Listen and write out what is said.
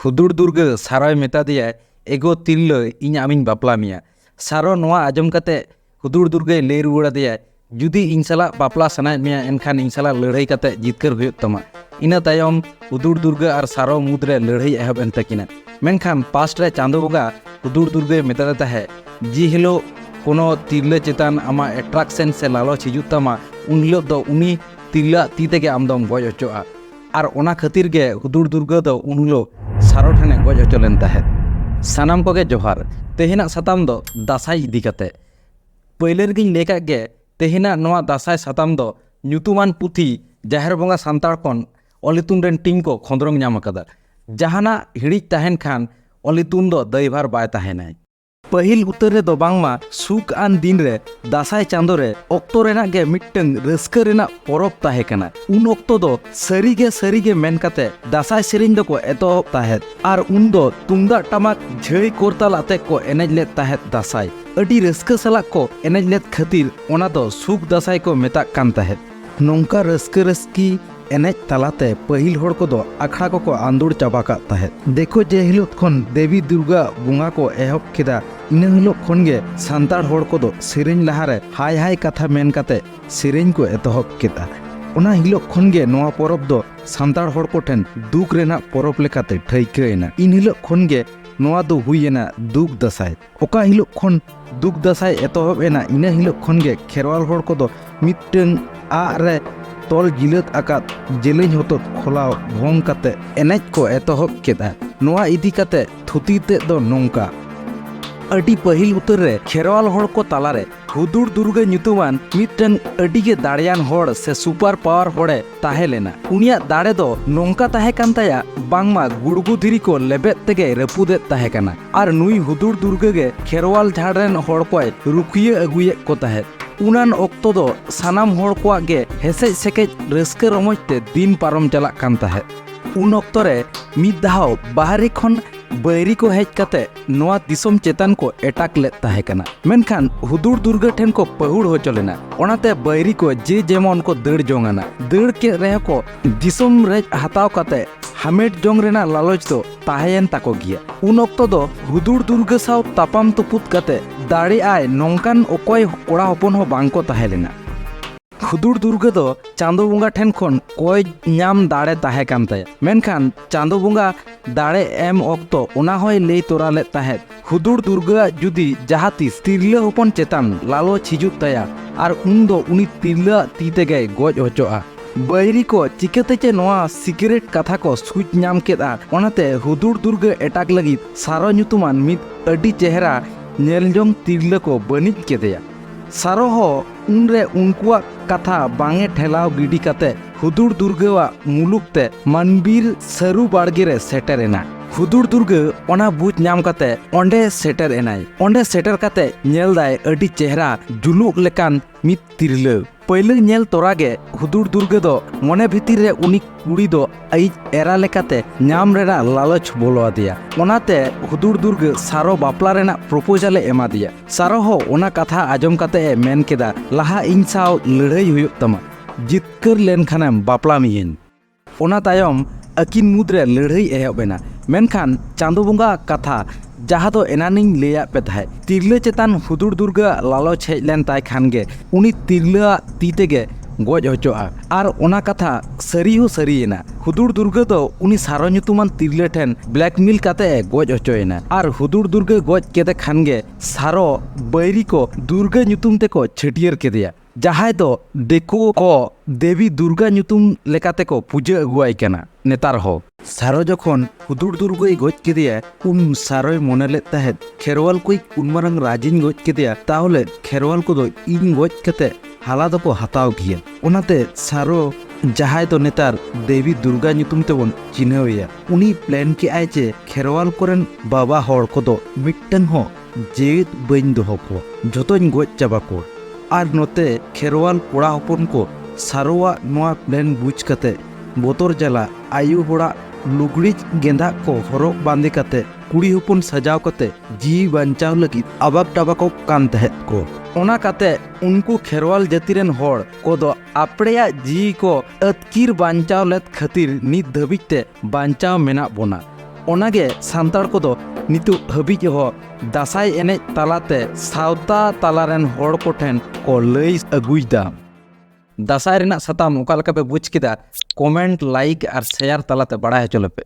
हुदुड़ दुर्गा सारोय मेता दिया एगो तिल्लो इन आमिन बापला मिया। सारो नोआ आजम कते हुदुड़ दुर्गा ले रुवाड़ा दिया जुदी इन साला बापला सनाय मिया एनखान इन साला लड़ाई कते जितकर हुयुग तमा। इना तायम हुदुड़ दुर्गा और सारो मुद्रे लड़ाई एहब एन तकिना। मेनखान पास्ट रे चांदो बोंगा हुदुड़ दुर्गा मेता देता है जी हिलो कोनो तिरले चेतान आमा एट्रैक्शन से लालच हिजुग तमा उन हिलो दो उनी तिरला ती तेगे आमदम गज अचोआ और ओना खातिर गे हुदुड़ दुर्गा दो उन हिलो सारो ठेने गज अचो लेन ताहेद। सानाम कोगे जोहार। तेहेना साताम दो दासाई इदी कते पहले रेगिन लेका गे तेहेना नोआ दासाई साताम दो ᱧᱩᱛᱩᱢᱟᱱ पुथी जाहेर बोंगा सान्ताड़ कोन ऑलितुन रेन टीम को खोंदरंग ᱧᱟᱢ अकादा। जहाना हिड़िज ताहेन खान ऑलितुन दो दायभार बाय ताहेनाय। पहिल उतर रे दो बांगमा सुख आन दिन रे दासाई चांदो रे ऑक्टो रेना गे मिट्टंग रस्का रेना परब ताहे कना। उन ऑक्टो दो सरीगे मेन कते दासाई सेरिंग दो को एतोहब ताहेद आर उन दो तुंगदाग टमाक झई कोरताल आते को एनेज लेत ताहेद दासाई। अडी रस्का सलाक को एनेज लेत खातिर ओना दो सुख दासाई को मेताक कान ताहेद। नोंका रस्का रस्की एनेज तलाते पहिल होड़ को दो अखड़ा को आंदोड़ चाबा का ताहेद। देखो जे हिलोत खन देवी दुर्गा बुंगा को एहब केदा इना हिलोत खन गे सान्ताड़ होड़ को दो सेरेंज लहारे हाय हाय कथा मेन काते सेरेंज को एतोहब केदा। ओना हिलोत खन गे नोआ परब दो सान्ताड़ होड़ को ठेन दुख रेना परब लेकाते ठैकायना। इन हिलोत खन गे नोआ दो हुयेना दुख दसाई। ओका हिलोत खन दुख दसाई एतोहब एना इना हिलोत खन गे खेरवाल होड़ को दो मिट्टन आ रे तोल जिलत आकात जेलें होतो खोलाव भोंग कते एनेज को एतोहब केदा। नोआ इदी कते थुती ते दो नोंका अडी पहिल उतर रे खेरवाल होड़ को तालारे हुदुड़ दुर्गा ᱧᱩᱛᱩᱢᱟᱱ मिट्टन अडीगे दाड़ियान होड़ से सुपर पावर होड़े ताहे लेना। उनिया दाड़े दो नोंका ताहे कान ताया बांगमा गुड़गु धिरी को लेबेत तेगे रपुदे ताहे काना आर नुई हुदुड़ दुर्गा गे खेरवाल झाड़रेन होड़ कोय रुखिये अगुये को ताहे। उनान ऑक्टो दो सानाम होड़ को गे हेसेज सेकेज रस्का रमोजते दिन पारम चलाक कान ताहे। उन ऑक्टो रे मिद दाव बाहरी खन बैरी को हेज कते नोआ दिसम चेतन को एटाक लेत ताहे कना। मेनखान हुदुड़ दुर्गा ठेन को पहुड़ हो चलेना ओनाते बैरी को जे जेमन को दड़ जोंगाना दड़ के रहे को दिसम रेज हताव कते हामेट जोंग रेना लालच दो ताहेन ताको गिया। उन ऑक्टो दो हुदुड़ दुर्गा साव तापाम तुपुत कते दाड़ी आय नोंकान ओकोय कोड़ा हपन हो बांग को ताहे लेना। हुदुड़ दुर्गा दो चांदो बोंगा ठेन खन कोय ᱧᱟᱢ दाड़े ताहे कान ताया। मेनखान चांदो बोंगा दाड़े एम ऑक्टो ओना होय लई तोरा लेत ताहेद हुदुड़ दुर्गा जुदी जहातीस तिरला हपन चेतान लालच हिजुग ताया आर उन दो उनी तिरला ती तेगे गज होचोआ। बैरी को चिकाते चे नोआ सिक्रेट कथा को सुच ᱧᱟᱢ केदा ओनाते हुदुड़ दुर्गा एटाक लगित सारो ᱧᱩᱛᱩᱢᱟᱱ मिद अडी चेहरा नेलजोंग तिरला को बनिज केदेया। सारो हो उनरे उनकुआ कथा बांगे ठेलाव गिडी कते हुदुड़ दुर्गा मुलुकते मनबीर सरू बाड़गे रे सेटेरेना। हुदुड़ दुर्गा ओना बुझ ᱧᱟᱢ कते ओंडे सेटर एनाय। ओंडे सेटर कते नेल दाय अडी चेहरा जुलुक लेकान मिद तिरला। पहले नेल तोरागे हुदुड़ दुर्गा दो मने भीतिर रे उनी कुड़ी दो आई एरा लेकाते ᱧᱟᱢ रेना लालच बोलो आदिया। ओनाते हुदुड़ दुर्गा सारो बापला रेना प्रपोजल एमा दिया। सारो हो ओना कथा आजम कते मेन केदा लहा इन साव लड़ाई हुयुग तमा जितकर लेन खानेम बापला मियेन। ओना तायम अकिन मुद्रे लड़ाई एहबेना। मेनखान चांदो बोंगा कथा जहाँ दो एनानिंग लेया पे थाहे तिरला चेतान हुदुड़ दुर्गा लालच हेज लेन ताय खान गे उनी तिरला ती तेगे गज होचोआ आर ओना कथा सरी हो सरीयेना। हुदुड़ दुर्गा दो उनी सारो ᱧᱩᱛᱩᱢᱟᱱ तिरला ठेन ब्लैकमेल काते गज होचोयेना आर हुदुड़ दुर्गा गज केदे खान गे सारो बैरी को दुर्गा ᱧᱩᱛᱩᱢ ते को छटियर केदेया। जहाय दो देखो को देवी दुर्गा ᱧᱩᱛᱩᱢ लेकाते को पूजा अगुआई कना नेतार हो। सारो जखन हुदुड़ दुर्गाई गज केदेया उन सारोय मोने लेत ताहेद खेरवाल कोई उनमारंग राजिन गज केदेया ताहले खेरवाल को दो इन गज कते हाला दो को हताव गिया। ओनाते सारो जहाय दो नेतार देवी दुर्गा ᱧᱩᱛᱩᱢ तेबन चिन्हवेया उनी प्लान के आय चे खेरवाल कोरेन बाबा होड़ को दो मिट्टन हो जेत बइन दोहो को जतोñ गज चाबा को आर नोते खेरवाल कोड़ा हपन को सारोवा नोआ प्लान बुझ कते बोतर जला आयु होड़ा लुगड़ी गेंदा को हरक बांधे कते कुड़ी हपन सजाव कते जी बांचाव लगी अबाक टाबाको कान तहेत को। ओना काते उनको खेरवाल जातिरेन होड़ को दो आपड़ेया जी को अतकीर बांचाव लेत खातिर नित धबिते बांचाव मेना बोना। ᱚᱱᱟᱜᱮ ᱥᱟᱱᱛᱟᱲ ᱠᱚᱫᱚ ᱱᱤᱛᱚᱜ ᱦᱟᱹᱵᱤᱡ ᱦᱚᱸ ᱫᱟᱸᱥᱟᱭ ᱮᱱᱮᱡ ᱛᱟᱞᱟᱛᱮ ᱥᱟᱶᱛᱟ ᱛᱟᱞᱟᱨᱮᱱ ᱦᱚᱲ ᱠᱚᱴᱷᱮᱱ ᱠᱚ ᱞᱟᱹᱭ ᱟᱹᱜᱩᱭᱮᱫᱟ। दासाई ᱨᱮᱱᱟᱜ ᱥᱟᱛᱟᱢ ᱚᱠᱟ ᱞᱮᱠᱟ ᱯᱮ ᱵᱩᱡᱽ ᱠᱮᱫᱟ ᱠᱚᱢᱮন্ট ᱞᱟइक और शेयर तलाते बाड़ाय हचो लेपे।